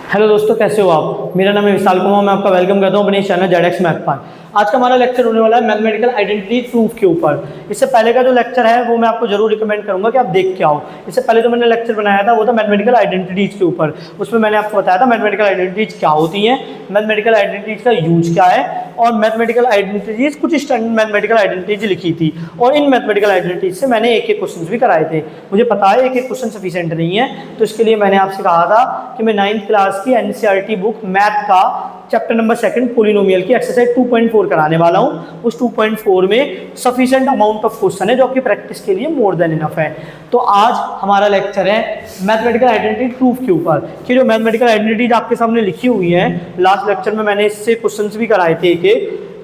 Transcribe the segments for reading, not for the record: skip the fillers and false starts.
Hello दोस्तों, कैसे हो आप। मेरा नाम है विशाल कुमार। मैं आपका वेलकम करता हूं अपने चैनल जेडेक्स मैथ पर। आज का हमारा लेक्चर होने वाला है मैथमेटिकल आइडेंटिटी प्रूफ के ऊपर। इससे पहले का जो लेक्चर है वो मैं आपको जरूर रिकमेंड करूंगा कि आप देख के आओ। इससे पहले जो मैंने लेक्चर बनाया था वो था मैथमेटिकल आइडेंटिटीज के ऊपर। उसमें मैंने आपको बताया था मैथमेटिकल आइडेंटिटीज क्या होती हैं, मैथमेटिकल आइडेंटिटीज का यूज क्या है, और मैथमेटिकल आइडेंटिटीज कुछ स्टैंडर्ड मैथमेटिकल आइडेंटिटीज लिखी थी। और इन मैथमेटिकल आइडेंटिटीज से मैंने एक एक क्वेश्चन भी कराए थे। मुझे पता है एक एक क्वेश्चन सफिशिएंट नहीं है, तो इसके लिए मैंने आपसे कहा था कि मैं 9th क्लास की एनसीईआरटी बुक मैथ का चैप्टर नंबर 2 पोलिनोमियल की एक्सरसाइज 2.4 कराने वाला हूं। उस 2.4 में सफिशिएंट अमाउंट ऑफ क्वेश्चन है जो आपकी प्रैक्टिस के लिए मोर देन इनफ है। तो आज हमारा लेक्चर है मैथमेटिकल आइडेंटिटी प्रूफ के ऊपर कि जो मैथमेटिकल आइडेंटिटीज आपके सामने लिखी हुई है, लास्ट लेक्चर में मैंने इससे क्वेश्चंस भी कराए थे कि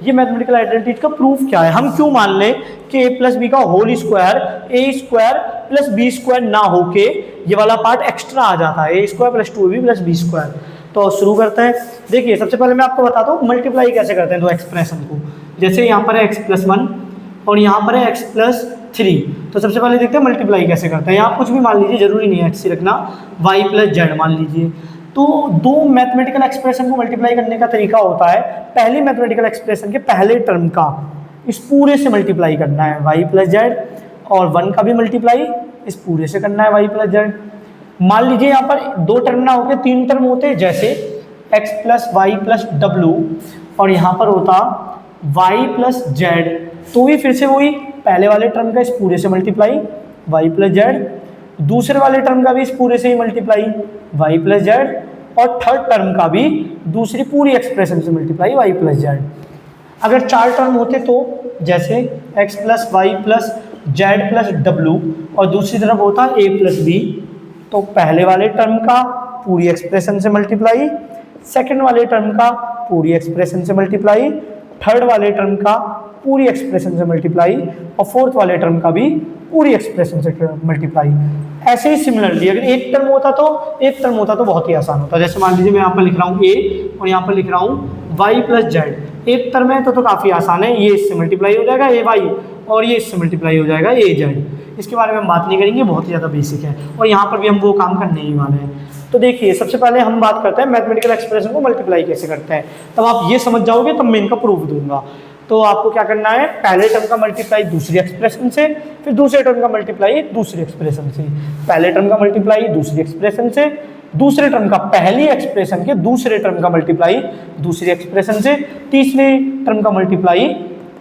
ये मैथमेटिकल आइडेंटिटीज का प्रूफ क्या है। हम क्यों मान लें कि a प्लस बी का whole square A square plus B square ना होके ये वाला पार्ट एक्स्ट्रा आ जाता है, A square plus 2b plus B square. तो शुरू करते हैं। देखिए, सबसे पहले मैं आपको बताता हूँ मल्टीप्लाई कैसे करते हैं दो एक्सप्रेशन को। जैसे यहाँ पर है x+1 और यहाँ पर है x+3। तो सबसे पहले देखते हैं मल्टीप्लाई कैसे करते हैं। यहाँ कुछ भी मान लीजिए, जरूरी नहीं है x ही रखना, y+z मान लीजिए। तो दो मैथमेटिकल एक्सप्रेशन को मल्टीप्लाई करने का तरीका होता है, पहली मैथमेटिकल एक्सप्रेशन के पहले टर्म का इस पूरे से मल्टीप्लाई करना है y+z, और 1 का भी मल्टीप्लाई इस पूरे से करना है y+z। मान लीजिए यहाँ पर दो टर्म ना होके 3 टर्म होते, जैसे x+y+w और यहाँ पर होता y+z, तो भी फिर से वही पहले वाले टर्म का इस पूरे से मल्टीप्लाई y+z, दूसरे वाले टर्म का भी इस पूरे से ही मल्टीप्लाई y+z, और थर्ड टर्म का भी दूसरी पूरी एक्सप्रेशन से मल्टीप्लाई y+z। अगर 4 टर्म होते तो जैसे x+y+z+w और दूसरी तरफ होता a+b, तो पहले वाले टर्म का पूरी एक्सप्रेशन से मल्टीप्लाई, सेकंड वाले टर्म का पूरी एक्सप्रेशन से मल्टीप्लाई, थर्ड वाले टर्म का पूरी एक्सप्रेशन से मल्टीप्लाई, और फोर्थ वाले टर्म का भी पूरी एक्सप्रेशन से मल्टीप्लाई। ऐसे ही सिमिलरली अगर एक टर्म होता तो बहुत ही आसान होता। जैसे मान लीजिए मैं यहाँ पर लिख रहा हूँ a और यहाँ पर लिख रहा हूँ y+z। एक टर्म है तो काफ़ी आसान है, ये इससे मल्टीप्लाई हो जाएगा ay और ये इससे मल्टीप्लाई हो जाएगा az। इसके बारे में हम बात नहीं करेंगे, बहुत ही ज़्यादा बेसिक है, और यहाँ पर भी हम वो काम करने ही वाले हैं। तो देखिए, सबसे पहले हम बात करते हैं मैथमेटिकल एक्सप्रेशन को मल्टीप्लाई कैसे करते हैं। तब आप ये समझ जाओगे, तब मैं इनका प्रूफ दूंगा। तो आपको क्या करना है, पहले टर्म का मल्टीप्लाई दूसरी एक्सप्रेशन से, फिर दूसरे टर्म का मल्टीप्लाई दूसरी एक्सप्रेशन से, पहले टर्म का मल्टीप्लाई दूसरी एक्सप्रेशन से, दूसरे टर्म का पहली एक्सप्रेशन के दूसरे टर्म का मल्टीप्लाई दूसरी एक्सप्रेशन से, तीसरे टर्म का मल्टीप्लाई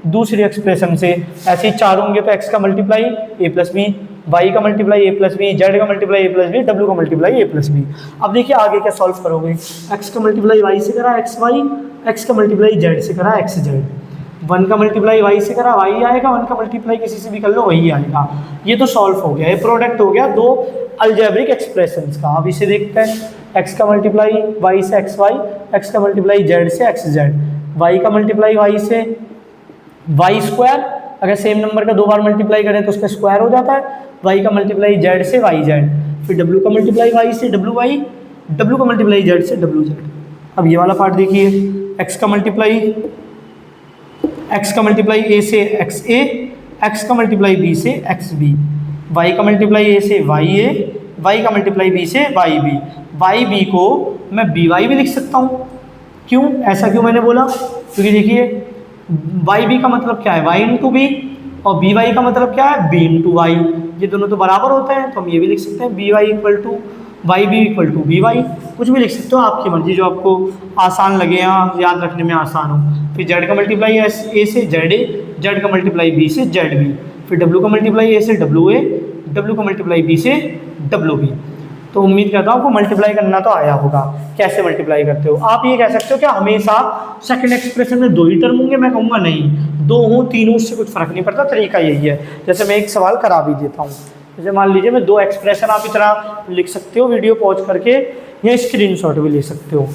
दूसरी एक्सप्रेशन से। ऐसे ही 4 होंगे तो x का मल्टीप्लाई a+b, y का मल्टीप्लाई a+b, z का मल्टीप्लाई a+b, w का मल्टीप्लाई a+b। अब देखिए आगे क्या सॉल्व करोगे। x का मल्टीप्लाई y से करा xy, x का मल्टीप्लाई z से करा xz, 1 का मल्टीप्लाई y से करा y आएगा, 1 का मल्टीप्लाई किसी से भी कर लो वही आएगा। ये तो सॉल्व हो गया, ये प्रोडक्ट हो गया दो अलजेब्रिक एक्सप्रेशंस का। अब इसे देखते हैं, x का मल्टीप्लाई y से xy, x का मल्टीप्लाई z से xz, y का मल्टीप्लाई y से वाई स्क्वायर, अगर सेम नंबर का 2 बार मल्टीप्लाई करें तो उसका स्क्वायर हो जाता है, y का मल्टीप्लाई z से yz, फिर w का मल्टीप्लाई y से wy, w का मल्टीप्लाई z से wz। अब ये वाला पार्ट देखिए, x का मल्टीप्लाई a से xa, x का मल्टीप्लाई b से xb, y का मल्टीप्लाई a से ya, y का मल्टीप्लाई b से yb। yb को मैं by भी लिख सकता हूँ। क्यों, ऐसा क्यों मैंने बोला, क्योंकि देखिए YB का मतलब क्या है, y इंटू बी, और BY का मतलब क्या है, B इंटू वाई। ये दोनों तो बराबर होते हैं, तो हम ये भी लिख सकते हैं BY equal to YB equal to BY। कुछ भी लिख सकते हो, आपकी मर्जी, जो आपको आसान लगे या याद रखने में आसान हो। फिर Z का मल्टीप्लाई A से ZA, Z का मल्टीप्लाई B से ZB, फिर W का मल्टीप्लाई A से WA, W का मल्टीप्लाई B से WB। तो उम्मीद करता हूँ आपको मल्टीप्लाई करना तो आया होगा। कैसे मल्टीप्लाई करते हो, आप ये कह सकते हो कि हमेशा सेकंड एक्सप्रेशन में 2 ही टर्म होंगे। मैं कहूँगा नहीं, 2 हो 3 हो उससे कुछ फर्क नहीं पड़ता, तरीका यही है। जैसे मैं एक सवाल करा भी देता हूँ। जैसे मान लीजिए मैं 2 एक्सप्रेशन, आप इतना लिख सकते हो वीडियो पॉज करके, या स्क्रीनशॉट भी ले सकते हो।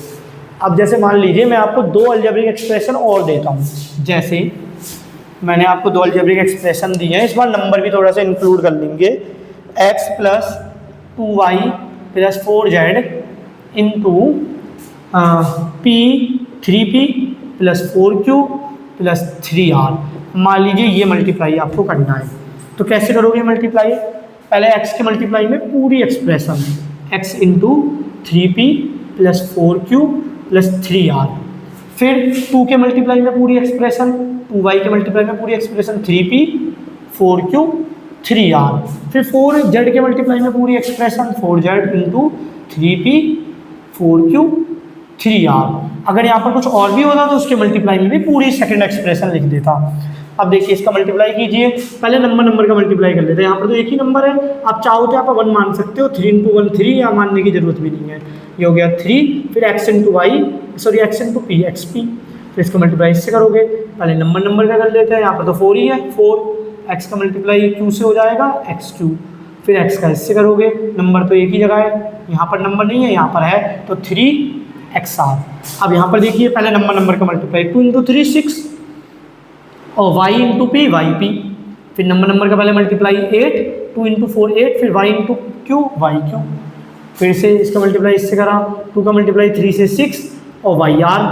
अब जैसे मान लीजिए मैं आपको 2 अलजेब्रिक एक्सप्रेशन और देता हूँ। जैसे मैंने आपको 2 अलजेब्रिक एक्सप्रेशन दिए हैं, इस बार नंबर भी थोड़ा सा इंक्लूड कर लेंगे। x+2y + 4z into p3p + 4q + 3r। मान लीजिए ये मल्टीप्लाई आपको करना है, तो कैसे करोगे मल्टीप्लाई। पहले x के मल्टीप्लाई में पूरी expression x into 3p plus 4q plus 3r। फिर 2 के मल्टीप्लाई में पूरी एक्सप्रेशन, 2y के मल्टीप्लाई में पूरी एक्सप्रेशन 3p 4q 3r। फिर 4z के मल्टीप्लाई में पूरी expression 4z into 3p 4q 3r। अगर यहाँ पर कुछ और भी होता तो उसके मल्टीप्लाई में भी पूरी सेकंड एक्सप्रेशन लिख देता। अब देखिए इसका मल्टीप्लाई कीजिए, पहले नंबर का मल्टीप्लाई कर लेते हैं। यहाँ पर तो एक ही नंबर है, आप चाहो तो आप 1 मान सकते हो, 3 इंटू 1 3, या मानने की जरूरत भी नहीं है। ये हो गया 3, फिर x into Y, sorry x into P xp, फिर इसका मल्टीप्लाई इससे करोगे। पहले नंबर का कर लेते हैं, यहाँ पर तो 4 ही है, 4 x का मल्टीप्लाई q से हो जाएगा x3, फिर x का इससे करोगे, नंबर तो एक ही जगह है, यहाँ पर नंबर नहीं है, यहाँ पर है, तो 3xr। अब यहाँ पर देखिए पहले नंबर का मल्टीप्लाई 2 इंटू 3 6, और y into P Y P, फिर नंबर का पहले मल्टीप्लाई 8, 2 इंटू 4 8, फिर y into Q Y Q, फिर से इसका मल्टीप्लाई इससे करा, 2 का मल्टीप्लाई 3 से 6, और वाई आर,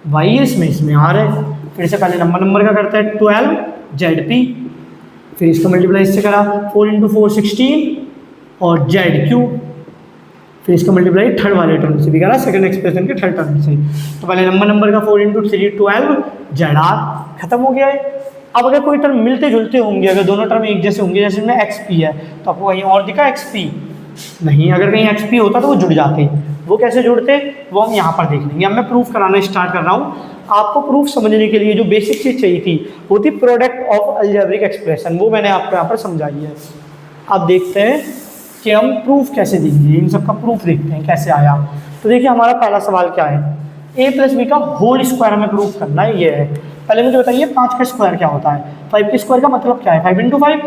वाई इसमें आर है, फिर से पहले नंबर का करता है 12 जेड पी, फिर इसका मल्टीप्लाई इससे करा 4 इंटू 4 16, और जेड क्यू, फिर इसका मल्टीप्लाई थर्ड वाले टर्म से भी करा, सेकंड एक्सप्रेशन के थर्ड टर्म से। तो पहले नंबर का 4 इंटू 3 12 जेड आर, खत्म हो गया है। अब अगर कोई टर्म मिलते जुलते होंगे, अगर दोनों टर्म एक जैसे होंगे, जैसे इसमें एक्स पी है तो आपको कहीं और दिखा एक्स पी नहीं, अगर कहीं एक्स पी होता तो वो जुड़ जाते। वो कैसे जुड़ते वो हम यहाँ पर देख लेंगे। अब मैं प्रूफ कराना स्टार्ट कर रहा हूँ। आपको प्रूफ समझने के लिए जो बेसिक चीज़ चाहिए थी वो थी प्रोडक्ट ऑफ अलजेब्रिक एक्सप्रेशन, वो मैंने आपको यहाँ पर समझाई है। अब देखते हैं कि हम प्रूफ कैसे देंगे, इन सब का प्रूफ देखते हैं कैसे आया। तो देखिए हमारा पहला सवाल क्या है, a प्लस बी का होल स्क्वायर हमें प्रूफ करना है। ये है, पहले मुझे बताइए 5 का स्क्वायर क्या होता है, 5 के स्क्वायर का मतलब क्या है, 5 इंटू 5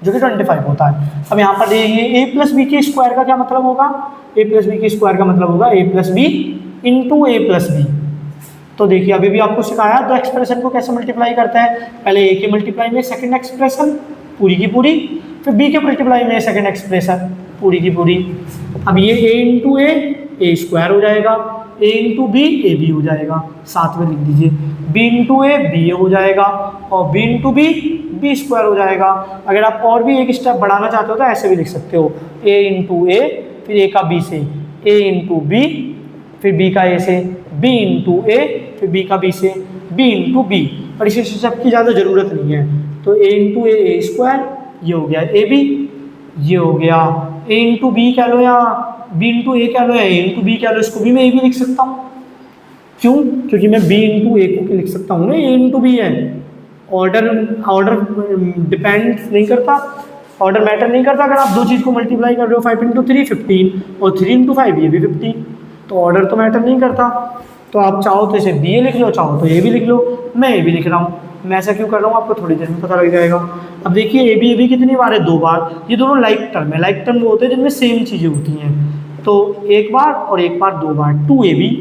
जो कि 25 होता है। अब यहाँ पर देखिए a प्लस बी के स्क्वायर का क्या मतलब होगा, a प्लस बी के स्क्वायर का मतलब होगा a plus B into A plus B. तो देखिए अभी भी आपको सिखाया दो एक्सप्रेशन को कैसे मल्टीप्लाई करता है, पहले a के मल्टीप्लाई में सेकंड एक्सप्रेशन पूरी की पूरी, फिर b के मल्टीप्लाई में सेकंड एक्सप्रेशन पूरी की पूरी। अब ये a इंटू ए स्क्वायर हो जाएगा, a into B A B हो जाएगा, साथ में लिख दीजिए b into A B A हो जाएगा, और b into B B square हो जाएगा। अगर आप और भी एक स्टेप बढ़ाना चाहते हो तो ऐसे भी लिख सकते हो, a इंटू ए, फिर a का b से, a इंटू बी, फिर b का a से, b इंटू ए, फिर b का b से, b इंटू बी। और इसी स्टेप की ज़्यादा ज़रूरत नहीं है। तो a इंटू ए स्क्वायर, ये हो गया ए बी, ये हो गया a इंटू बी कह लो या b इंटू ए कह लो या a इंटू बी कह लो, इसको भी मैं a भी लिख सकता हूँ। क्यों? क्योंकि मैं b इंटू ए को लिख सकता हूँ ना, a इंटू बी है। ऑर्डर डिपेंड नहीं करता, ऑर्डर मैटर नहीं करता। अगर आप दो चीज़ को मल्टीप्लाई कर रहे हो, 5 इंटू 3 15, और 3 इंटू 5 ये भी 15, तो ऑर्डर तो मैटर नहीं करता। तो आप चाहो तो इसे बी ए लिख लो, चाहो तो ए भी लिख लो, मैं ए भी लिख रहा हूँ। मैं ऐसा क्यों कर रहा हूँ आपको थोड़ी देर में पता लग जाएगा। अब देखिए ए बी कितनी बार है, 2 बार। ये दोनों लाइक टर्म है, लाइक टर्म वो होते हैं जिनमें सेम चीज़ें होती हैं। तो एक बार और एक बार 2 बार, 2ab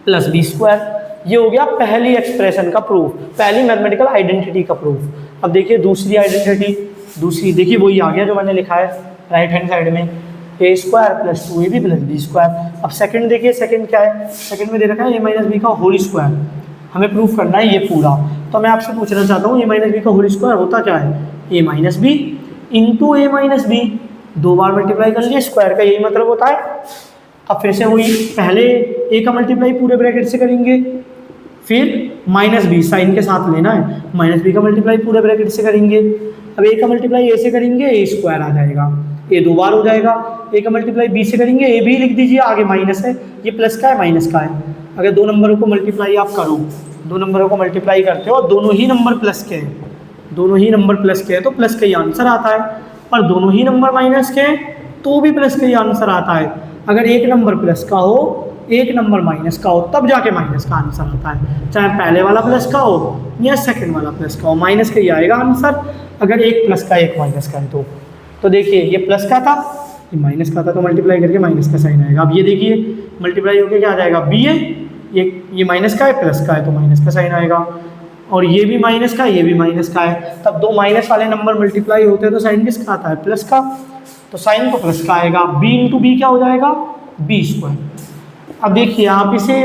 प्लस बी स्क्वायर। ये हो गया पहली एक्सप्रेशन का प्रूफ, पहली मैथमेटिकल आइडेंटिटी का प्रूफ। अब देखिए दूसरी आइडेंटिटी, दूसरी देखिए वही आ गया जो मैंने लिखा है राइट हैंड साइड में, A square plus 2ab plus B square. अब सेकंड देखिए, सेकंड क्या है, सेकंड में दे रखा है a माइनस बी का होल स्क्वायर। हमें प्रूफ करना है ये पूरा। तो मैं आपसे पूछना चाहता हूँ a माइनस बी का होल स्क्वायर होता क्या है, a minus B into A minus B, 2 बार मल्टीप्लाई कर लीजिए, स्क्वायर का यही मतलब होता है। अब फिर से वही, पहले a का मल्टीप्लाई पूरे ब्रैकेट से करेंगे, फिर माइनस बी साइन के साथ लेना है, माइनस बी का मल्टीप्लाई पूरे ब्रैकेट से करेंगे। अब a का मल्टीप्लाई a से करेंगे, a स्क्वायर आ जाएगा, a 2 बार हो जाएगा। a का मल्टीप्लाई b से करेंगे, a भी लिख दीजिए, आगे माइनस है, ये प्लस का है माइनस का है। अगर 2 नंबरों को मल्टीप्लाई आप करो, 2 नंबरों को मल्टीप्लाई करते हो, दोनों ही नंबर प्लस के हैं, दोनों ही नंबर प्लस के हैं तो प्लस का ही आंसर आता है। पर दोनों ही नंबर माइनस के हैं तो भी प्लस का ही आंसर आता है। अगर एक नंबर प्लस का हो, एक नंबर माइनस का हो, तब जाके माइनस का आंसर आता है। चाहे पहले वाला प्लस का हो या सेकंड वाला प्लस का हो, माइनस का ही आएगा आंसर। अगर एक प्लस का एक माइनस का है तो देखिए ये प्लस का था, ये माइनस का था, तो मल्टीप्लाई करके माइनस का साइन आएगा। अब ये देखिए मल्टीप्लाई होकर क्या आ जाएगा, बी है, ये माइनस का है, प्लस का है, तो माइनस का साइन आएगा। और ये भी माइनस का है, ये भी माइनस का है, तब 2 माइनस वाले नंबर मल्टीप्लाई होते हैं तो साइन किसका आता है, प्लस का, तो साइन तो प्लस का आएगा। बी इंटू बी क्या हो जाएगा, बी स्क्वायर। अब देखिए आप इसे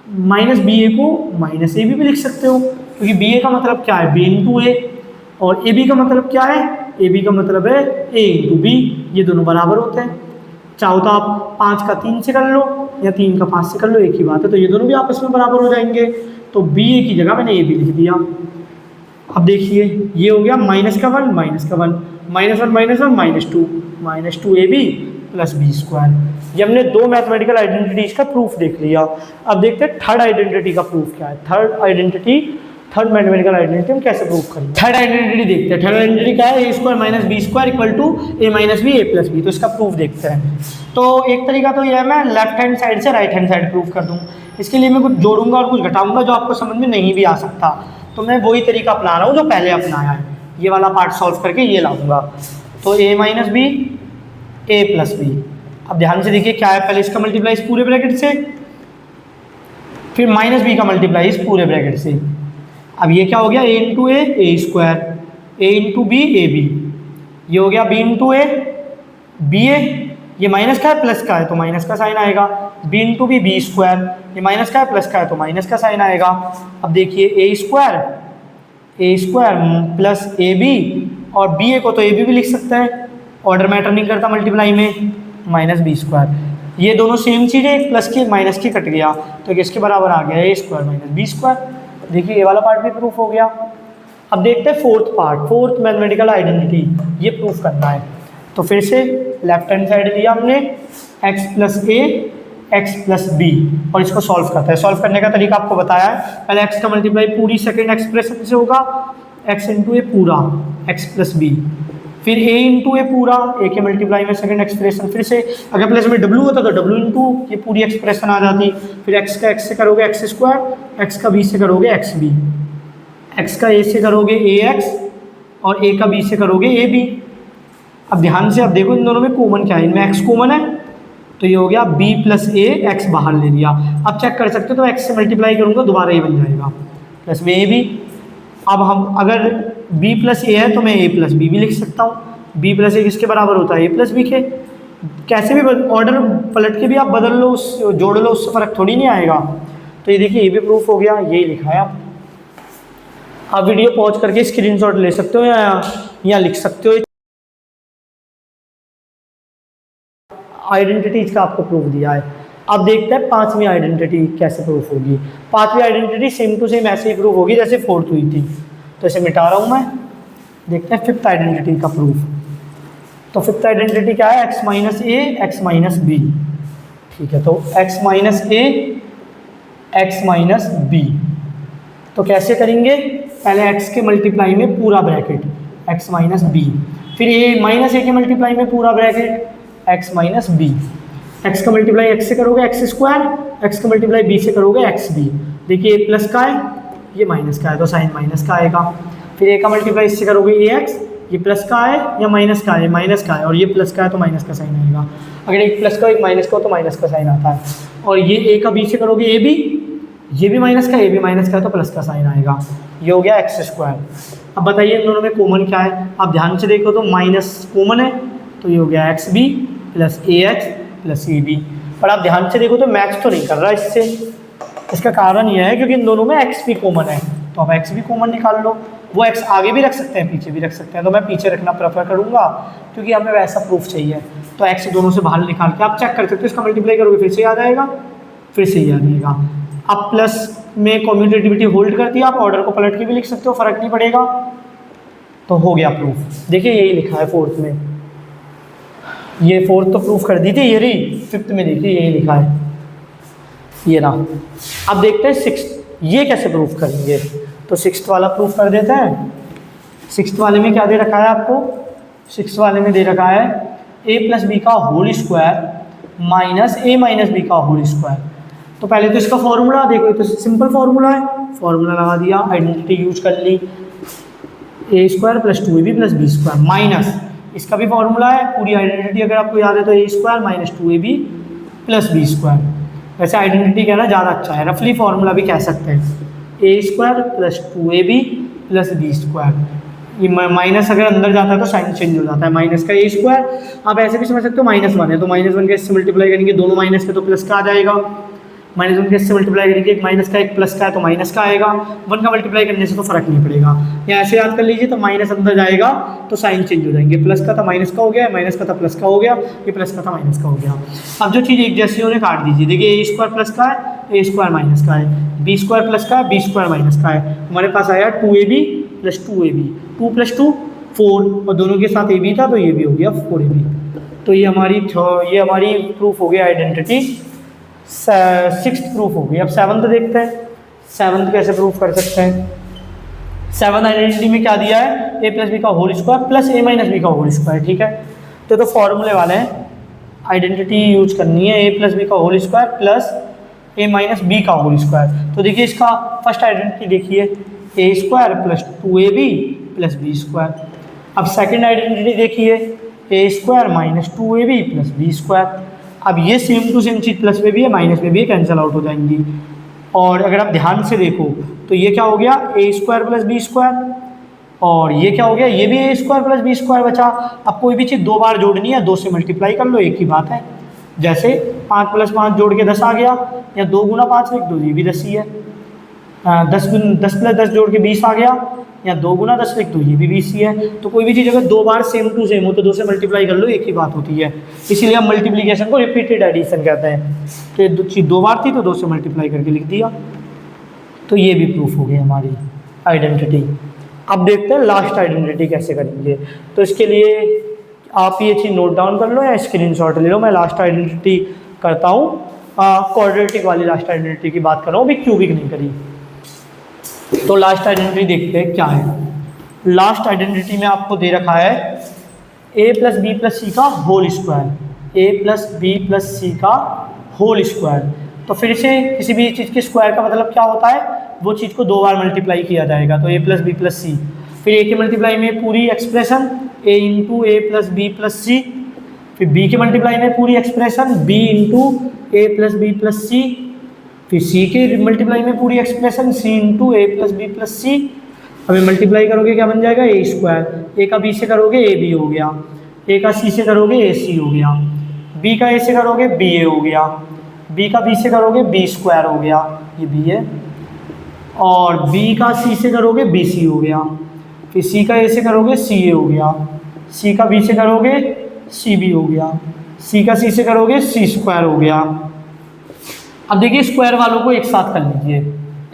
माइनस बी ए को माइनस ए भी लिख सकते हो, क्योंकि बी ए का मतलब क्या है, बी इंटू ए, और ए बी का मतलब क्या है, ए बी का मतलब है ए इंटू बी, ये दोनों बराबर होते हैं। चाहो तो आप 5 का 3 से कर लो या 3 का 5 से कर लो, एक ही बात है। तो ये दोनों भी आपस में बराबर हो जाएंगे, तो बी ए की जगह मैंने ए बी लिख दिया। अब देखिए ये हो गया माइनस का 1 माइनस का 1 minus 1 minus 1 minus two A B plus B square. ये हमने दो मैथमेटिकल आइडेंटिटीज का प्रूफ देख लिया। अब देखते हैं थर्ड आइडेंटिटी का प्रूफ क्या है। थर्ड मैथमेटिकल आइडेंटिटी हम कैसे प्रूफ करेंगे। थर्ड आइडेंटिटी देखते हैं। थर्ड आइडेंटिटी क्या है, A square minus B square equal to A minus B A plus B. तो इसका प्रूफ देखते हैं। तो एक तरीका तो यह है मैं लेफ्ट हैंड साइड से राइट हैंड साइड प्रूफ कर दूँ। इसके लिए मैं कुछ जोड़ूंगा और कुछ घटाऊंगा जो आपको समझ में नहीं भी आ सकता। तो मैं वही तरीका अपना रहा हूँ जो पहले अपनाया है। ये वाला पार्ट सॉल्व करके ये लाऊंगा। तो ए minus B A plus B. अब ध्यान से देखिए क्या है, पहले इसका मल्टीप्लाई इस पूरे ब्रैकेट से, फिर माइनस बी का मल्टीप्लाई इस पूरे ब्रैकेट से। अब ये क्या हो गया, A into A square, A into B A B. ये हो गया B into A B A. ये माइनस का है प्लस का है तो माइनस का साइन आएगा। B into B B square, ये माइनस का है प्लस का है तो माइनस का साइन आएगा। अब देखिए A square plus A B, और बी ए को तो ए बी भी लिख सकते हैं, ऑर्डर मैटर नहीं करता मल्टीप्लाई में, माइनस बी स्क्वायर। ये दोनों सेम चीज़ है, एक प्लस की माइनस की कट गया तो किसके बराबर आ गया, ए स्क्वायर माइनस बी स्क्वायर। देखिए ये वाला पार्ट भी प्रूफ हो गया। अब देखते हैं fourth part, fourth mathematical identity, ये प्रूफ करना है। तो फिर से लेफ्ट हैंड साइड लिया हमने x plus A X plus B, और इसको सॉल्व करते हैं। सॉल्व करने का तरीका आपको बताया है। पहले x का मल्टीप्लाई पूरी सेकंड एक्सप्रेशन से होगा, x इंटू ए पूरा x प्लस बी, फिर a इंटू ए पूरा, a के मल्टीप्लाई में सेकंड एक्सप्रेशन, फिर से अगर प्लस में w होता तो w इंटू ये पूरी एक्सप्रेशन आ जाती। फिर x का x से करोगे x स्क्वायर, x का b से करोगे x b, x का a से करोगे ax, और a का b से करोगे ab। अब ध्यान से अब देखो इन दोनों में कॉमन क्या है, इनमें x कॉमन है तो ये हो गया b प्लस ए एक्स बाहर ले लिया। अब चेक कर सकते हो तो x से मल्टीप्लाई करूँगा दोबारा ये बन जाएगा, प्लस में ए बी। अब हम अगर b प्लस ए है तो मैं a प्लस बी भी लिख सकता हूँ। b प्लस ए किसके बराबर होता है, a प्लस बी के। कैसे भी ऑर्डर पलट के भी आप बदल लो, उस जोड़ लो, उससे फ़र्क थोड़ी नहीं आएगा। तो ये देखिए ये भी प्रूफ हो गया, यही लिखा है। आप वीडियो पॉज करके स्क्रीनशॉट ले सकते हो या लिख सकते हो। आइडेंटिटीज का आपको प्रूफ दिया है। अब देखते हैं पांचवी आइडेंटिटी कैसे प्रूफ होगी। पांचवी आइडेंटिटी सेम टू सेम ऐसे ही प्रूफ होगी जैसे फोर्थ हुई थी, तो इसे मिटा रहा हूं मैं। देखते हैं फिफ्थ आइडेंटिटी का प्रूफ। तो फिफ्थ आइडेंटिटी क्या है, x minus A X minus B. ठीक है, तो x minus A X minus B. तो कैसे करेंगे, पहले x के मल्टीप्लाई में पूरा ब्रैकेट x माइनस बी, फिर a माइनस ए के मल्टीप्लाई में पूरा bracket x minus B. X का मल्टीप्लाई x से करोगे x स्क्वायर, x का मल्टीप्लाई b से करोगे x बी। देखिए a प्लस का है, ये माइनस का है तो साइन माइनस का आएगा। फिर a का मल्टीप्लाई इससे करोगे ax, ये प्लस का है या माइनस का है, माइनस का है, और ये प्लस का है तो माइनस का साइन आएगा। अगर एक प्लस का एक माइनस का हो तो माइनस का साइन आता है। और ये a का b से करोगे ए बी, ये भी माइनस का, ये भी माइनस का है तो प्लस का साइन आएगा। ये हो गया एक्स स्क्वायर। अब बताइए इन दोनों में कॉमन क्या है। आप ध्यान से देखो तो माइनस कॉमन है, तो ये हो गया X B plus A X plus A B. पर आप ध्यान से देखो तो मैच तो नहीं कर रहा इससे। इसका कारण यह है क्योंकि इन दोनों में एक्स भी कॉमन है, तो आप एक्स भी कॉमन निकाल लो। वो एक्स आगे भी रख सकते हैं, पीछे भी रख सकते हैं, तो मैं पीछे रखना प्रेफर करूँगा क्योंकि हमें वैसा प्रूफ चाहिए। तो एक्स दोनों से बाहर निकाल के आप चेक कर सकते हो, इसका मल्टीप्लाई करोगे फिर से आ जाएगा, फिर से ही आ जाएगा। अब प्लस में कम्यूटेटिविटी होल्ड करती है, आप ऑर्डर को पलट के भी लिख सकते हो, फर्क नहीं पड़ेगा। तो हो गया प्रूफ। देखिए यही लिखा है फोर्थ में, ये फोर्थ तो प्रूफ कर दी थी, ये रही फिफ्थ में देखिए यही लिखा है, ये ना। अब देखते हैं सिक्स्थ, ये कैसे प्रूफ करेंगे। तो सिक्स्थ वाला प्रूफ कर देते हैं। सिक्स्थ वाले में क्या दे रखा है आपको, सिक्स्थ वाले में दे रखा है a प्लस बी का होल स्क्वायर माइनस ए माइनस बी का होल स्क्वायर। तो पहले तो इसका फॉर्मूला देखो, तो सिंपल फॉर्मूला है, फॉर्मूला लगा दिया, आइडेंटिटी यूज कर ली, A square plus 2ab plus B square minus इसका भी फॉर्मूला है, पूरी आइडेंटिटी अगर आपको याद है तो A square minus 2ab plus B square. वैसे आइडेंटिटी कहना ज़्यादा अच्छा है, रफली फॉर्मूला भी कह सकते हैं, A square plus 2ab plus B square. ये माइनस अगर अंदर जाता है तो साइन चेंज हो जाता है, माइनस का ए स्क्वायर। आप ऐसे भी समझ सकते हो -1 है तो -1 का इससे मल्टीप्लाई करेंगे, दोनों माइनस के तो प्लस का आ जाएगा। माइनस वन के इससे मल्टीप्लाई करेंगे, एक माइनस का एक प्लस का है तो माइनस का आएगा, वन का मल्टीप्लाई करने से तो फर्क नहीं पड़ेगा। या ऐसे याद कर लीजिए, तो माइनस अंदर जाएगा तो साइन चेंज हो जाएंगे, प्लस का था माइनस का हो गया, माइनस का था प्लस का हो गया, ये प्लस का था माइनस का हो गया। अब जो चीज़ एक जैसी उन्हें काट दीजिए, देखिए ए स्क्वायर प्लस का है, ए स्क्वायर माइनस का है, बी स्क्वायर प्लस का है, बी स्क्वायर माइनस का है। हमारे पास आया 2ab प्लस 2ab, 2 + 2 4, और दोनों के साथ ए बी था तो ये भी हो गया 4ab। तो ये हमारी प्रूफ हो गया आइडेंटिटी, सिक्स्थ प्रूफ हो गई। अब सेवन्थ देखते हैं, सेवन्थ कैसे प्रूफ कर सकते हैं। सेवन्थ आइडेंटिटी में क्या दिया है, ए प्लस बी का whole square plus A minus B का होल स्क्वायर, ठीक है। तो फॉर्मूले वाले हैं, आइडेंटिटी यूज करनी है, ए प्लस बी का whole square plus A minus B का होल स्क्वायर। तो देखिए इसका फर्स्ट आइडेंटिटी देखिए, A square plus 2ab plus B square. अब सेकेंड आइडेंटिटी देखिए, A square minus 2ab plus B square. अब ये सेम टू सेम चीज़ प्लस में भी है माइनस में भी है, कैंसिल आउट हो जाएंगी। और अगर आप ध्यान से देखो तो ये क्या हो गया, ए स्क्वायर प्लस बी स्क्वायर, और ये क्या हो गया, ये भी ए स्क्वायर प्लस बी स्क्वायर बचा। अब कोई भी चीज़ दो बार जोड़नी है, 2 से मल्टीप्लाई कर लो, एक ही बात है। जैसे 5 + 5 जोड़ के 10 आ गया, या 2 × 5 लिख दो, ये भी 10 ही है। 10 + 10 जोड़ के 20 आ गया, या 2 × 10 लिख दो, ये भी 20 ही है। तो कोई भी चीज़ अगर दो बार सेम टू सेम हो तो 2 से मल्टीप्लाई कर लो, एक ही बात होती है। इसीलिए हम मल्टीप्लिकेशन को रिपीटेड एडिशन कहते हैं। तो ये चीज़ दो बार थी तो 2 से मल्टीप्लाई करके लिख दिया। तो ये भी प्रूफ हो गई हमारी आइडेंटिटी। अब देखते हैं लास्ट आइडेंटिटी कैसे करेंगे। तो इसके लिए आप ये चीज़ नोट डाउन कर लो या स्क्रीनशॉट ले लो। मैं लास्ट आइडेंटिटी करता हूँ, क्वाड्रेटिक वाली लास्ट आइडेंटिटी की बात कर रहा हूँ, अभी क्यूबिक नहीं करी। तो लास्ट आइडेंटिटी देखते हैं क्या है। लास्ट आइडेंटिटी में आपको दे रखा है a + b + c का whole square, a + b + c का होल स्क्वायर। तो फिर से किसी भी चीज़ के स्क्वायर का मतलब क्या होता है, वो चीज़ को दो बार मल्टीप्लाई किया जाएगा। तो a + b + c, फिर a के मल्टीप्लाई में पूरी expression a × a + b + c, फिर b के मल्टीप्लाई में पूरी expression b × a + b + c, फिर c के मल्टीप्लाई में पूरी expression c × a + b + c। अभी मल्टीप्लाई करोगे क्या बन जाएगा, a स्क्वायर, a का b से करोगे a b हो गया, a का c से करोगे a c हो गया, b का a से करोगे b a हो गया, b का b से करोगे b स्क्वायर हो गया, ये b है, और b का c से करोगे b c हो गया, फिर c का a से करोगे c a हो गया, c का b से करोगे c b हो गया, c का c से करोगे c स्क्वायर हो गया। अब देखिए स्क्वायर वालों को एक साथ कर लीजिए,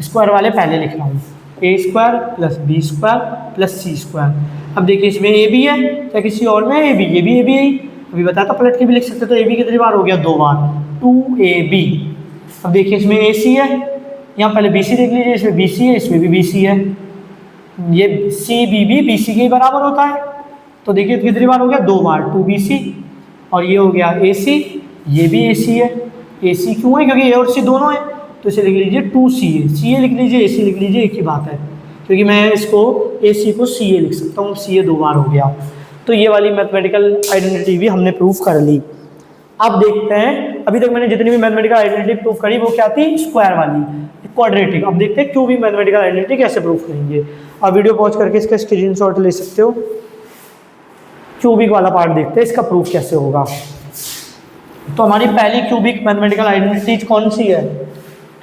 स्क्वायर वाले पहले लिख रहा हूँ, a square plus B square plus C square. अब देखिए इसमें a भी है, क्या किसी और में a भी, ये भी a भी है, अभी बताया था पलट के भी लिख सकते, तो a b कितनी बार हो गया, 2 बार, 2ab। अब देखिए इसमें ac है, यहाँ पहले bc देख लीजिए, इसमें bc है, इसमें भी bc है, ये cb भी bc के बराबर होता है। तो देखिए कितनी बार हो गया, 2 बार, 2bc, और ये हो गया ac, ये भी ac है, AC क्यों है, क्योंकि a और c दोनों है, तो इसे लिख लीजिए 2CA, CA लिख लीजिए, AC लिख लीजिए, एक ही बात है, क्योंकि मैं इसको AC को CA लिख सकता हूँ, CA 2 बार हो गया। तो ये वाली मैथमेटिकल आइडेंटिटी भी हमने प्रूफ कर ली। अब देखते हैं, अभी तक मैंने जितनी भी मैथमेटिकल आइडेंटिटी प्रूफ करी वो क्या थी, स्क्वायर वाली, क्वाड्रेटिक। अब देखते हैं क्यूबिक मैथमेटिकल आइडेंटिटी कैसे प्रूफ करेंगे। अब वीडियो पॉज करके इसका स्क्रीनशॉट ले सकते हो। क्यूबिक वाला पार्ट देखते हैं, इसका प्रूफ कैसे होगा। तो हमारी पहली क्यूबिक मैथमेटिकल आइडेंटिटी कौन सी है,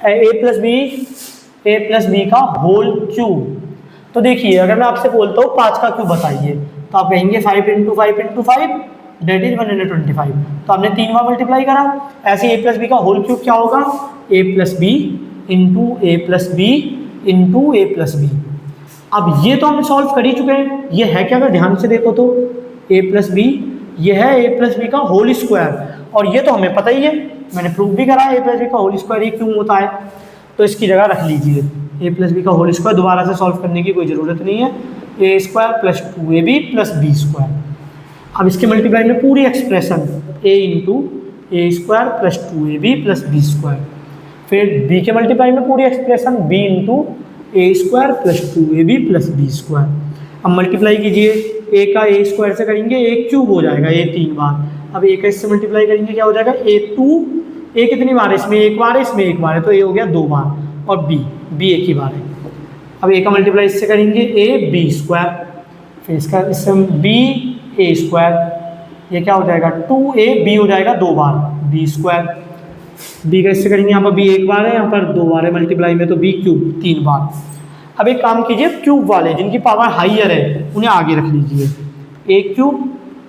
a + b का होल क्यूब। तो देखिए अगर मैं आपसे बोलता हूँ 5 का क्यूब बताइए, तो आप कहेंगे 5 × 5 × 5 दैट इज 125। तो आपने 3 बार मल्टीप्लाई करा। ऐसे a + b का होल क्यूब क्या होगा, a + b × a + b × a + b। अब ये तो हम सॉल्व कर ही चुके हैं, ये है क्या, अगर ध्यान से देखो तो a + b, ये है a + b का होल स्क्वायर, और ये तो हमें पता ही है, मैंने प्रूफ भी करा है a + b का होल स्क्वायर ये क्यों होता है। तो इसकी जगह रख लीजिए a + b का होल स्क्वायर, दोबारा से सॉल्व करने की कोई ज़रूरत नहीं है, a square plus 2ab plus b square. अब इसके मल्टीप्लाई में पूरी expression a × a square plus 2ab plus b square, फिर b के मल्टीप्लाई में पूरी expression b × a square plus 2ab plus b square. अब मल्टीप्लाई कीजिए, a का a स्क्वायर से करेंगे a क्यूब हो जाएगा, a 3 बार। अब a का इससे मल्टीप्लाई करेंगे क्या हो जाएगा, a कितनी बार है, इसमें 1 बार है, इसमें 1 बार है, तो a हो गया 2 बार, और b एक ही बार है। अब a का मल्टीप्लाई इससे करेंगे a b स्क्वायर, फिर इसका इससे b a स्क्वायर, ये क्या हो जाएगा 2ab हो जाएगा 2 बार b स्क्वायर। बी का इससे करेंगे, यहाँ पर बी एक बार है, यहाँ पर दो बार है मल्टीप्लाई में, तो बी क्यूब 3 बार। अब एक काम कीजिए, क्यूब वाले जिनकी पावर हाइयर है उन्हें आगे रख लीजिए, ए क्यूब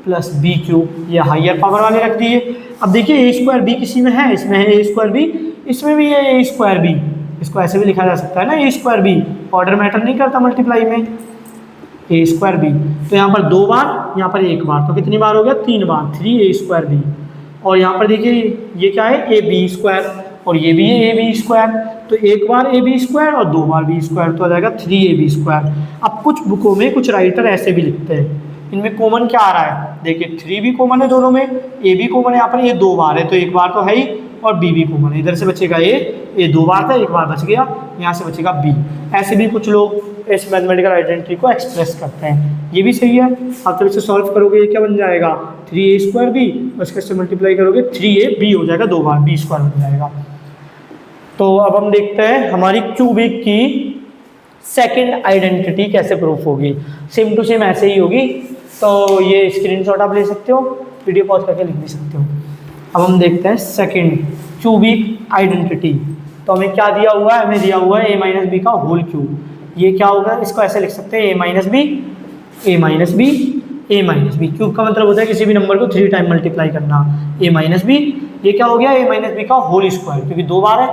प्लस बी क्यूब, ये हाइयर पावर वाले रख दिए। अब देखिए ए स्क्वायर बी किसी में है, इसमें है ए स्क्वायर बी, इसमें भी है ए स्क्वायर बी, इसको ऐसे भी लिखा जा सकता है ना ए स्क्वायर बी, ऑर्डर मैटर नहीं करता मल्टीप्लाई में, ए स्क्वायर बी। तो यहाँ पर 2 बार, यहाँ पर 1 बार, तो कितनी बार हो गया 3 बार, 3 ए स्क्वायर बी। और यहाँ पर देखिए ये क्या है ए बी स्क्वायर, और ये भी है ए बी स्क्वायर, तो 1 बार ए बी स्क्वायर और 2 बार बी स्क्वायर, तो आ जाएगा 3 ए बी स्क्वायर। अब कुछ बुकों में कुछ राइटर ऐसे भी लिखते हैं, इनमें कॉमन क्या आ रहा है, देखिए 3 भी कॉमन है दोनों में, ए भी कॉमन है, यहाँ पर ये 2 बार है तो 1 बार तो है ही, और बी भी कॉमन है, इधर से बचेगा ए 2 बार था 1 बार बच गया, यहाँ से बचेगा बी। ऐसे भी कुछ लोग इस मैथमेटिकल आइडेंटिटी को एक्सप्रेस करते हैं, ये भी सही है। आप जब इसे सॉल्व करोगे ये क्या बन जाएगा 3a स्क्वायर बी, उसके से मल्टीप्लाई करोगे 3a बी हो जाएगा, 2 बार बी स्क्वायर बन जाएगा। तो अब हम देखते हैं हमारी क्यूबिक की सेकंड आइडेंटिटी कैसे प्रूफ होगी। सेम टू सेम ऐसे ही होगी, तो ये स्क्रीनशॉट आप ले सकते हो, वीडियो पॉज करके लिख भी सकते हो। अब हम देखते हैं सेकंड क्यूबिक आइडेंटिटी। तो हमें क्या दिया हुआ है, हमें दिया हुआ है a माइनस बी का होल क्यूब। ये क्या होगा, इसको ऐसे लिख सकते हैं a minus B, a minus B, a minus B. Cube का मतलब होता है किसी भी नंबर को 3 टाइम मल्टीप्लाई करना, a माइनस बी। ये क्या हो गया a माइनस बी का होल स्क्वायर, क्योंकि 2 बार है,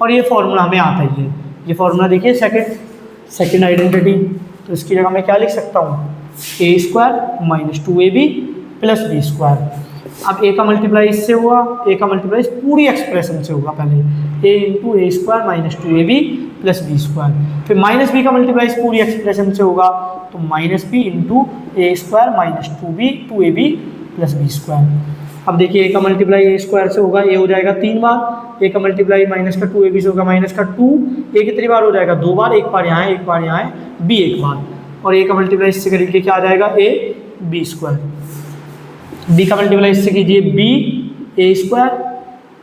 और ये फॉर्मूला हमें आता ही है। ये फॉर्मूला देखिए सेकंड आइडेंटिटी, तो इसकी जगह मैं क्या लिख सकता हूँ A square minus 2ab plus B square. अब ए का मल्टीप्लाई इससे हुआ, ए का मल्टीप्लाई पूरी एक्सप्रेशन से होगा, पहले A into A square minus 2ab plus B square, फिर माइनस बी का मल्टीप्लाई पूरी एक्सप्रेशन से होगा, तो minus B into A square minus 2ab plus B square. अब देखिए ए का मल्टीप्लाई ए स्क्वायर से होगा, ए हो जाएगा 3 बार, ए का मल्टीप्लाई माइनस का 2ab से होगा माइनस का 2, ए कितनी बार हो जाएगा 2 बार, 1 बार यहाँ है 1 बार यहाँ है, बी 1 बार, और ए का मल्टीप्लाई इससे करके क्या आ जाएगा ए बी स्क्वायर। बी का मल्टीप्लाई इससे कीजिए बी ए स्क्वायर।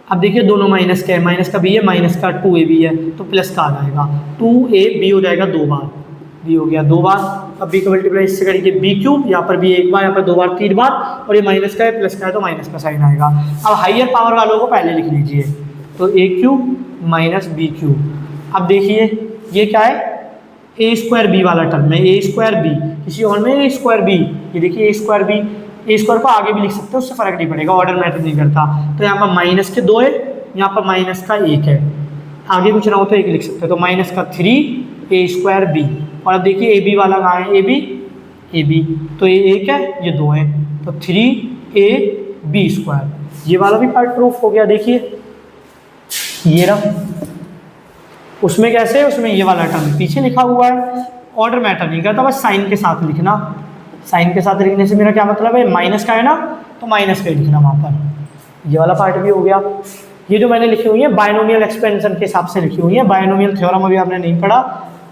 अब देखिए दोनों माइनस का है, माइनस का बी है, माइनस का 2ab है, तो प्लस का आ जाएगा 2ab हो जाएगा 2 बार, बी हो गया 2 बार। अब बी का मल्टीप्लाई इससे करेंगे बी क्यूब, यहाँ पर बी 1 बार, यहाँ पर 2 बार 3 बार, और ये माइनस का है प्लस का है तो माइनस का साइन आएगा। अब हाइयर पावर वालों को पहले लिख लीजिए, तो A cube minus B cube. अब देखिए ये क्या है ए स्क्वायर बी वाला टर्म है, ए स्क्वायर बी, किसी और में ए स्क्वायर बी, ये देखिए A square B, A square को आगे भी लिख सकते हो, उससे फर्क नहीं पड़ेगा, ऑर्डर मैटर नहीं करता। तो यहाँ पर माइनस के 2 है, यहाँ पर माइनस का 1 है, आगे कुछ ना हो तो 1 लिख सकते हो, तो माइनस का 3 ए स्क्वायर बी। और अब देखिए ए बी वाला कहाँ है, ए बी, तो ये 1 है, ये 2 है, तो 3 AB स्क्वायर, ये वाला भी पार्ट प्रूफ हो गया। देखिए ये रहा, उसमें कैसे, उसमें ये वाला टर्म पीछे लिखा हुआ है, ऑर्डर मैटर नहीं करता, बस साइन के साथ लिखना। साइन के साथ लिखने से मेरा क्या मतलब है, माइनस का है ना, तो माइनस का ही लिखना वहाँ पर। ये वाला पार्ट भी हो गया। ये जो मैंने लिखी हुई है बायनोमियल एक्सपेंशन के हिसाब से लिखी हुई है, बायनोमियल थ्योरम अभी आपने नहीं पढ़ा,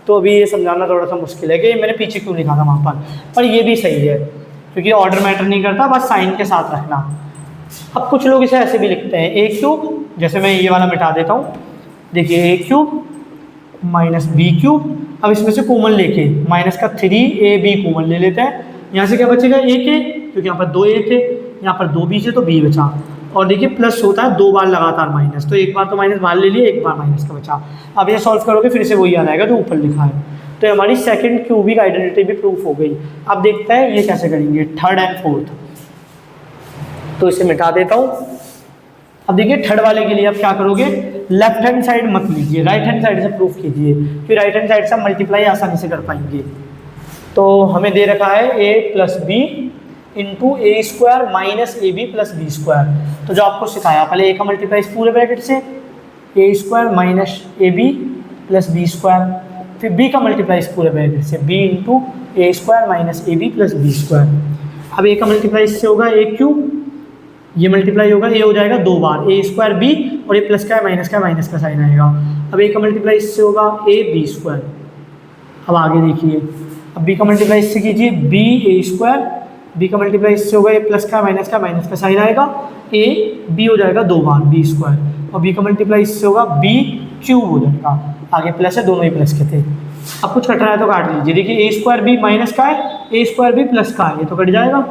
तो अभी ये समझाना थोड़ा सा मुश्किल है कि मैंने पीछे क्यों लिखा था वहाँ पर ये भी सही है, क्योंकि ऑर्डर मैटर नहीं करता, बस साइन के साथ रखना। अब कुछ लोग इसे ऐसे भी लिखते हैं ए क्यूब, जैसे मैं ये वाला मिटा देता हूँ, देखिए ए क्यूब माइनस बी क्यूब। अब इसमें से कॉमन लेके माइनस का 3ab कॉमन ले लेते हैं, यहाँ से क्या बचेगा ए के, क्योंकि यहाँ पर 2 ए थे, यहाँ पर 2 बी से तो बी बचा। और देखिए प्लस होता है 2 बार लगातार माइनस, तो 1 बार तो माइनस बाहर ले लिए, 1 बार माइनस का बचा। अब ये सॉल्व करोगे फिर से वही आ जाएगा जो ऊपर लिखा है। तो हमारी सेकंड क्यूबिक आइडेंटिटी भी प्रूफ हो गई। अब देखते हैं ये कैसे करेंगे थर्ड एंड फोर्थ। तो इसे मिटा देता हूँ। अब देखिए थर्ड वाले के लिए आप क्या करोगे, लेफ्ट हैंड साइड मत लीजिए, राइट हैंड साइड से प्रूफ कीजिए, फिर राइट हैंड साइड से हम मल्टीप्लाई आसानी से कर पाएंगे। तो हमें दे रखा है a plus B into A square minus A B plus B square. तो जो आपको सिखाया पहले a का मल्टीप्लाई पूरे ब्रैकेट से A square minus A B plus B square, फिर b का मल्टीप्लाई पूरे ब्रैकेट से b into A square minus A B plus B square. अब a का मल्टीप्लाई इससे होगा a क्यूब, ये मल्टीप्लाई होगा, ए हो जाएगा 2 बार ए स्क्वायर बी, और ये प्लस का है माइनस का साइन आएगा। अब ए का मल्टीप्लाई इससे होगा ए बी स्क्वायर। अब आगे देखिए, अब बी का मल्टीप्लाई इससे कीजिए बी ए स्क्वायर, बी का मल्टीप्लाई इससे होगा ए प्लस का माइनस का साइन आएगा, ए बी हो जाएगा 2 बार बी स्क्वायर, और बी का मल्टीप्लाई इससे होगा बी क्यूब हो जाएगा, आगे प्लस है, दोनों ही प्लस के थे। अब कुछ कटना है तो काट लीजिए। देखिए ए स्क्वायर बी माइनस का है, ए स्क्वायर बी प्लस का है, ये तो कट जाएगा,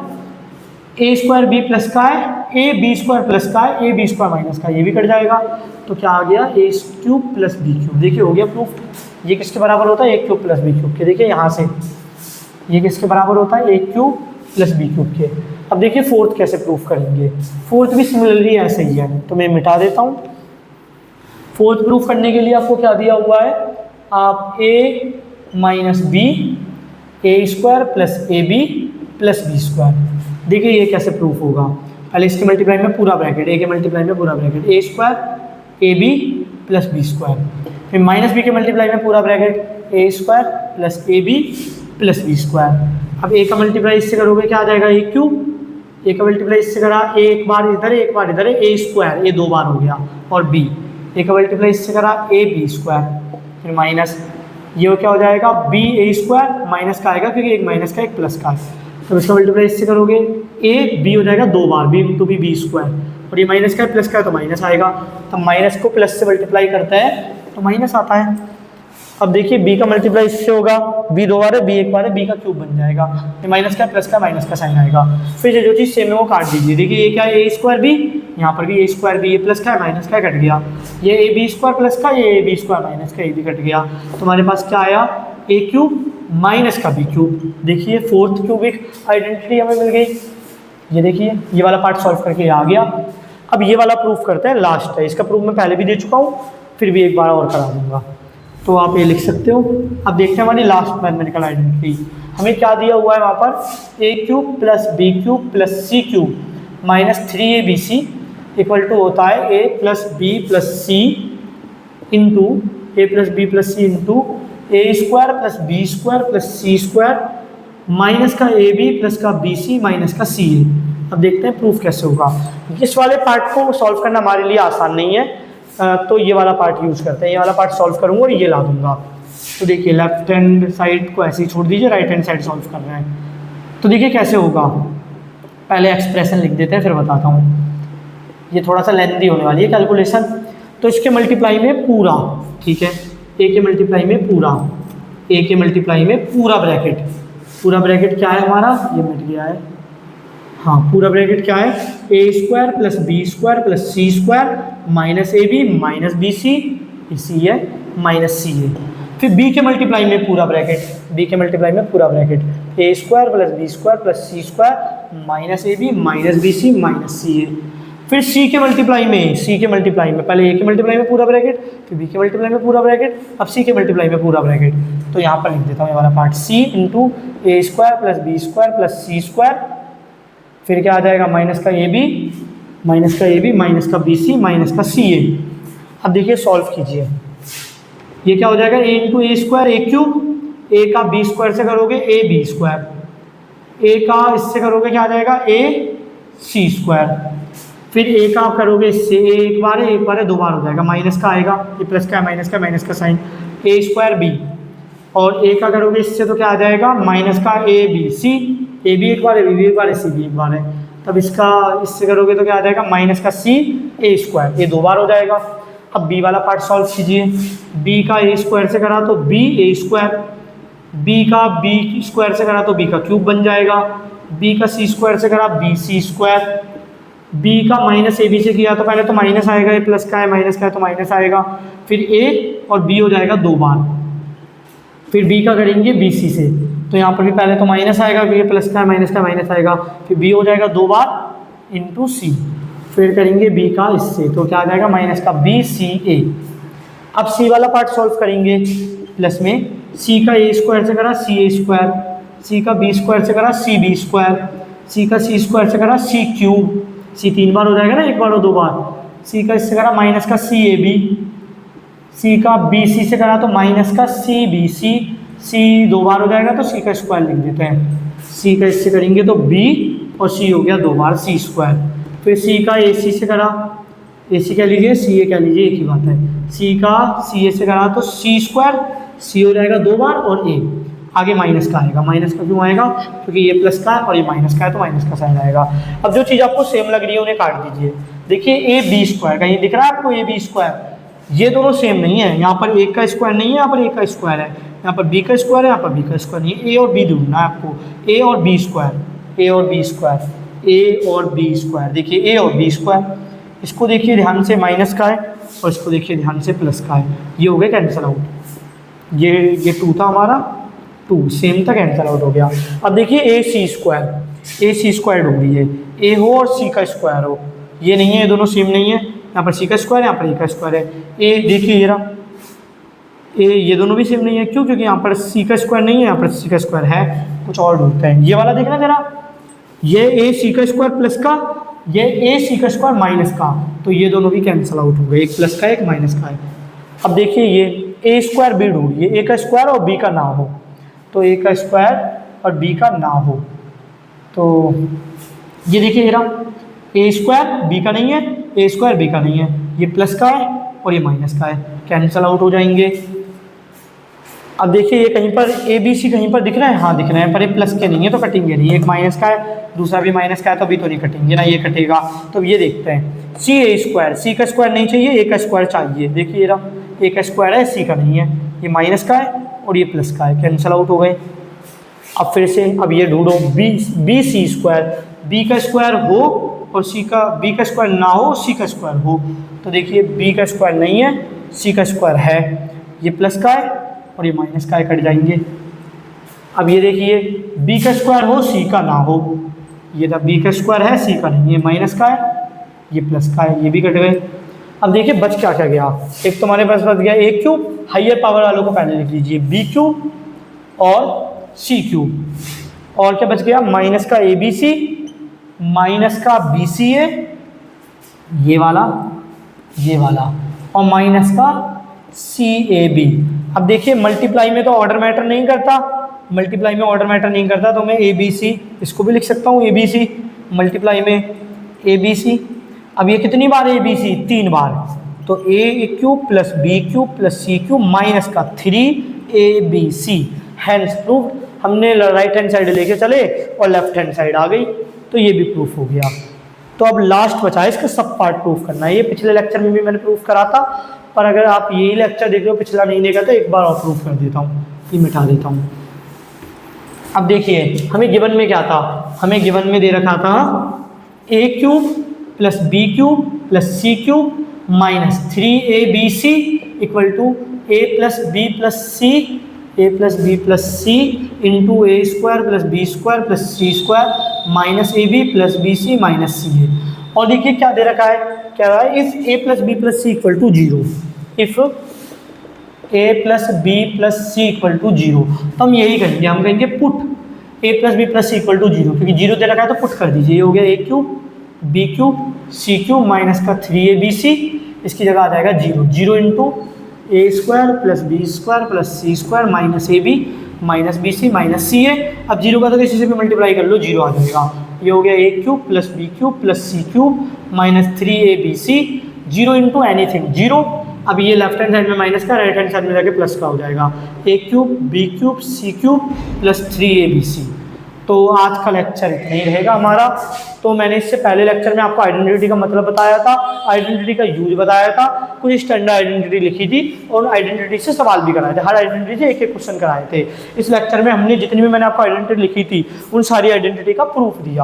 ए स्क्वायर बी प्लस का है, ए बी स्क्वायर प्लस का है, ए बी स्क्वायर माइनस का, ये भी कट जाएगा। तो क्या आ गया, A cube plus B cube. देखिए हो गया प्रूफ। ये किसके बराबर होता है, ए क्यूब प्लस बी क्यूब के। देखिए यहाँ से ये किसके बराबर होता है, ए क्यूब प्लस बी क्यूब के। अब देखिए फोर्थ कैसे प्रूफ करेंगे। फोर्थ भी सिमिलरली ऐसे ही है, तो मैं मिटा देता हूँ। फोर्थ प्रूफ करने के लिए आपको क्या दिया हुआ है, आप A minus B A square plus A B plus B square. देखिए ये कैसे प्रूफ होगा। पहले इसके मल्टीप्लाई में पूरा ब्रैकेट, ए के मल्टीप्लाई में पूरा bracket, A square A B plus B square. फिर माइनस बी के मल्टीप्लाई में पूरा bracket, A square plus A B plus B square. अब ए का मल्टीप्लाई इससे करोगे क्या आ जाएगा, ए क्यूब। ए का मल्टीप्लाई इससे करा, ए एक बार इधर है एक बार इधर है, ए स्क्वायर, ए दो बार हो गया, और बी। ए का मल्टीप्लाई इससे करा, ए बी स्क्वायर, फिर माइनस ये क्या हो जाएगा, बी ए स्क्वायर, माइनस का आएगा क्योंकि एक माइनस का एक प्लस का है। तो इसका मल्टीप्लाई इससे करोगे, ए बी हो जाएगा दो बार, बी टू बी स्क्वायर, और ये माइनस का है प्लस का है तो माइनस आएगा। तो माइनस को प्लस से मल्टीप्लाई करता है तो माइनस आता है। अब देखिए बी का मल्टीप्लाई इससे होगा, बी दो बार है बी एक बार है, बी का क्यूब बन जाएगा, ये माइनस का प्लस का माइनस का साइन आएगा। फिर जो चीज़ सेम है वो काट दीजिए। देखिए ये क्या है, ए स्क्वायर बी, यहाँ पर भी ए स्क्वायर बी, ये प्लस का है माइनस का कट गया, ये ए बी स्क्वायर प्लस का, ये ए बी स्क्वायर माइनस का, ये भी कट गया। तो हमारे पास क्या आया, ए क्यूब माइनस का बी क्यूब। देखिए फोर्थ क्यूबिक आइडेंटिटी हमें मिल गई। ये देखिए ये वाला पार्ट सॉल्व करके आ गया। अब ये वाला प्रूफ करते हैं, लास्ट है। इसका प्रूफ मैं पहले भी दे चुका हूँ, फिर भी एक बार और करा दूंगा, तो आप ये लिख सकते हो। अब देखते हैं हमारी लास्ट मैथमेटिकल आइडेंटिटी। हमें क्या दिया हुआ है वहाँ पर, A cube plus B cube plus C cube minus 3abc equal to होता है A plus B plus C into A plus B plus C into A square plus B square plus C square minus का A B plus का B C minus का C A. अब देखते हैं proof कैसे होगा। इस वाले पार्ट को सॉल्व करना हमारे लिए आसान नहीं है, तो ये वाला पार्ट यूज़ करते हैं। ये वाला पार्ट सॉल्व करूँगा और ये ला दूंगा। तो देखिए लेफ्ट हैंड साइड को ऐसे ही छोड़ दीजिए, राइट हैंड साइड सॉल्व कर रहे हैं। तो देखिए कैसे होगा, पहले एक्सप्रेशन लिख देते हैं फिर बताता हूँ। ये थोड़ा सा लेंथी होने वाली है कैलकुलेशन। तो इसके मल्टीप्लाई में पूरा, ठीक है, ए के मल्टीप्लाई में पूरा, ए के मल्टीप्लाई में पूरा ब्रैकेट, पूरा ब्रैकेट क्या है हमारा, ये मिट गया है, हाँ पूरा ब्रैकेट क्या है, A square plus B square plus C square minus A B minus B C, C है माइनस सी ए। फिर बी के मल्टीप्लाई में पूरा ब्रैकेट, बी के मल्टीप्लाई में पूरा bracket, A square plus B square plus C square minus A B minus B C minus C A. फिर C के मल्टीप्लाई में, सी के मल्टीप्लाई में पहले ए के मल्टीप्लाई में पूरा ब्रैकेट, फिर बी के मल्टीप्लाई में पूरा ब्रैकेट, अब सी के मल्टीप्लाई में पूरा ब्रैकेट। तो यहाँ पर लिख देता हूँ ये वाला part, C into A square plus B square plus C square, फिर क्या आ जाएगा माइनस का ए बी माइनस का ए बी माइनस का बी सी माइनस का सी ए। अब देखिए सॉल्व कीजिए, ये क्या हो जाएगा, ए into A square A cube, ए का बी स्क्वायर से करोगे ए बी स्क्वायर, ए का इससे करोगे क्या आ जाएगा ए सी स्क्वायर, फिर ए का आप करोगे इससे, ए एक बार है दो बार हो जाएगा, माइनस का आएगा, ये प्लस का है माइनस का साइन, ए स्क्वायर बी, और ए का करोगे इससे तो क्या आ जाएगा माइनस का A B C, A B एक बार है, बी भी एक बार है, सी भी एक बार है, तब इसका इससे करोगे तो क्या आ जाएगा माइनस का सी ए स्क्वायर, ये दो बार हो जाएगा। अब बी वाला पार्ट सॉल्व कीजिए, बी का ए स्क्वायर से करा तो बी ए स्क्वायर, बी का बी स्क्वायर से करा तो बी का क्यूब बन जाएगा, बी का सी स्क्वायर से करा बी सी स्क्वायर, बी का माइनस ए बी से किया तो पहले तो माइनस आएगा, ये प्लस का है माइनस का है तो माइनस आएगा, फिर ए और बी हो जाएगा दो बार, फिर बी का करेंगे बी सी से, तो यहाँ पर भी पहले तो माइनस आएगा, ये प्लस का है माइनस आएगा, फिर बी हो जाएगा दो बार इंटू सी, फिर करेंगे बी का इससे तो क्या आ जाएगा माइनस का बी सी ए। अब सी वाला पार्ट सॉल्व करेंगे, प्लस में सी का ए स्क्वायर से करा सी ए स्क्वायर, सी का बी स्क्वायर से करा सी बी स्क्वायर, सी का सी स्क्वायर से करा सी क्यूब, सी तीन बार हो जाएगा ना, एक बार और दो बार, सी का इससे करा माइनस का सी ए बी, सी का बी सी से करा तो माइनस का सी बी सी, सी दो बार हो जाएगा तो सी का स्क्वायर लिख देते हैं, सी का इससे करेंगे तो बी और सी हो गया दो बार सी स्क्वायर, फिर सी का ए सी से करा, ए सी क्या लीजिए सी ए क्या लीजिए एक ही बात है, सी का सी ए से करा तो सी स्क्वायर, सी हो जाएगा दो बार और ए, आगे माइनस का आएगा, माइनस का क्यों आएगा क्योंकि ये प्लस का है और ये माइनस का है तो माइनस का साइन आएगा। अब जो चीज़ आपको सेम लग रही है उन्हें काट दीजिए। देखिए ए बी स्क्वायर, कहीं दिख रहा है आपको ए बी स्क्वायर, ये दोनों सेम नहीं है, यहाँ पर एक का स्क्वायर नहीं है, यहाँ पर एक का स्क्वायर है, यहाँ पर बी का स्क्वायर है, यहाँ पर बी का स्क्वायर नहीं है, ए और बी ढूंढना है आपको, ए और बी स्क्वायर, ए और बी स्क्वायर, ए और बी स्क्वायर, देखिए ए और बी स्क्वायर, इसको देखिए ध्यान से माइनस का है और इसको देखिए ध्यान से प्लस का है, ये हो गया कैंसिल आउट। ये 2 था हमारा, 2 सेम था, कैंसिल आउट हो गया। अब देखिए ए सी स्क्वायर ढूंढ लीजिए, ए हो और सी का स्क्वायर हो, ये नहीं है, ये दोनों सेम नहीं है, यहाँ पर सी का स्क्वायर यहाँ पर ए का स्क्वायर है। ए देखिए ये रहा ए, ये दोनों भी सेम नहीं है, क्यों? क्योंकि यहाँ पर सी का स्क्वायर नहीं है, यहाँ पर सी का स्क्वायर है, कुछ और ढूंढते हैं। ये वाला देखना जरा, ये ए सी का स्क्वायर प्लस का, ये ए सी का स्क्वायर माइनस का, तो ये दोनों भी कैंसिल आउट हो गए, एक प्लस का एक माइनस का है। अब देखिए ये ए स्क्वायर बी ढूंढिए, ए का स्क्वायर और बी का ना हो, तो ए का स्क्वायर और बी का ना हो, तो ये देखिए ये रहा ए स्क्वायर बी का नहीं है, ए स्क्वायर बी का नहीं है, ये प्लस का है और ये माइनस का है, कैंसिल आउट हो जाएंगे। अब देखिए ये कहीं पर ए बी सी कहीं पर दिख रहा है, हाँ दिख रहा है, पर ये प्लस के नहीं है तो कटेंगे नहीं, एक माइनस का है दूसरा भी माइनस का है, तो अभी तो नहीं कटेंगे ना, ये कटेगा। तो ये देखते हैं सी ए स्क्वायर, सी का स्क्वायर नहीं चाहिए, ए का स्क्वायर चाहिए, देखिए ये रहा ए का स्क्वायर है, सी का नहीं है, ये माइनस का है और ये प्लस का है, कैंसिल आउट हो गए। अब फिर से अब ये ढूंढो बी सी स्क्वायर, बी का स्क्वायर हो और सी का, बी का स्क्वायर ना हो सी का स्क्वायर हो, तो देखिए बी का स्क्वायर नहीं है, सी का स्क्वायर है, ये प्लस का है और ये माइनस का है, कट जाएंगे। अब ये देखिए बी का स्क्वायर हो सी का ना हो, ये था बी का स्क्वायर है सी का नहीं, ये माइनस का है ये प्लस का है, ये भी कट गए। अब देखिए बच क्या क्या गया, एक तो हमारे पास बच गया ए क्यूब, हाइयर पावर वालों को पहले लिख लीजिए, बी क्यूब और सी क्यूब, और क्या बच गया माइनस का ए बी सी, माइनस का बी सी ए, ये वाला और माइनस का सी ए बी। अब देखिए मल्टीप्लाई में तो ऑर्डर मैटर नहीं करता, मल्टीप्लाई में ऑर्डर मैटर नहीं करता, तो मैं ए बी सी इसको भी लिख सकता हूँ, ए बी सी मल्टीप्लाई में ए बी सी। अब ये कितनी बार ए बी सी, 3 बार, तो A cube plus B cube plus C cube minus का 3abc, हैंस प्रूफ। हमने राइट हैंड साइड लेके चले और लेफ्ट हैंड साइड आ गई, तो ये भी प्रूफ हो गया। तो अब लास्ट बचा है इसका सब पार्ट प्रूफ करना है, ये पिछले लेक्चर में भी मैंने प्रूफ करा था, पर अगर आप यही लेक्चर देख रहे हो पिछला नहीं देखा तो एक बार और प्रूफ कर देता हूँ, ये मिटा देता हूँ। अब देखिए हमें गिवन में क्या था, हमें गिवन में दे रखा था A cube plus B cube plus C cube minus 3abc equal to A plus B plus C into A square plus B square plus C square minus A B plus B C minus C A. और देखिए क्या दे रखा है, क्या रहा है, if A plus B plus C equal to 0, if A plus B plus C equal to 0, तो हम यही करेंगे, हम कहेंगे put A plus B plus C equal to 0, क्योंकि 0 दे रखा है तो पुट कर दीजिए, ये हो गया A cube B cube C cube minus का 3abc, इसकी जगह आ जाएगा 0 into A square plus B square plus C square minus A B minus B C minus C A. अब 0 का तो किसी से भी मल्टीप्लाई कर लो 0 आ जाएगा, ये हो गया A cube plus B cube plus C cube minus 3abc, 0 into anything 0। अब ये लेफ्ट हैंड साइड में माइनस का, राइट हैंड साइड में जाके प्लस का हो जाएगा, A cube B cube C cube plus 3abc। तो आज का लेक्चर इतना ही रहेगा हमारा। तो मैंने इससे पहले लेक्चर में आपको आइडेंटिटी का मतलब बताया था, आइडेंटिटी का यूज बताया था, कुछ स्टैंडर्ड आइडेंटिटी लिखी थी और आइडेंटिटी से सवाल भी कराए थे, हर आइडेंटिटी से एक एक क्वेश्चन कराए थे। इस लेक्चर में हमने जितनी भी मैंने आपको आइडेंटिटी लिखी थी उन सारी आइडेंटिटी का प्रूफ दिया।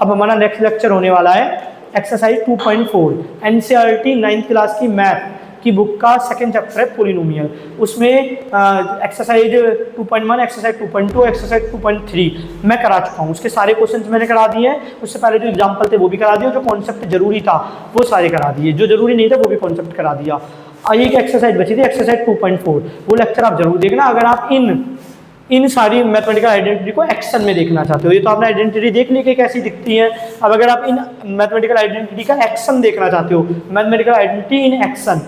अब हमारा नेक्स्ट लेक्चर होने वाला है एक्सरसाइज 2.4 एनसीईआरटी 9th क्लास की मैथ की बुक का सेकंड चैप्टर है पोलिनोमियल। उसमें एक्सरसाइज 2.1, एक्सरसाइज 2.2, एक्सरसाइज 2.3 मैं करा चुका हूँ, उसके सारे क्वेश्चंस मैंने करा दिए हैं। उससे पहले जो एग्जांपल थे वो भी करा दिए, जो कॉन्सेप्ट जरूरी था वो सारे करा दिए, जो जरूरी नहीं था वो भी कॉन्सेप्ट करा दिया। एक एक्सरसाइज बची थी एक्सरसाइज 2.4, वो लेक्चर आप जरूर देखना अगर आप इन सारी मैथमेटिकल आइडेंटिटी को एक्शन में देखना चाहते हो। ये तो आपने आइडेंटिटी देख ली कि कैसी दिखती है, अब अगर आप इन मैथमेटिकल आइडेंटिटी का एक्शन देखना चाहते हो, मैथमेटिकल आइडेंटिटी इन एक्शन,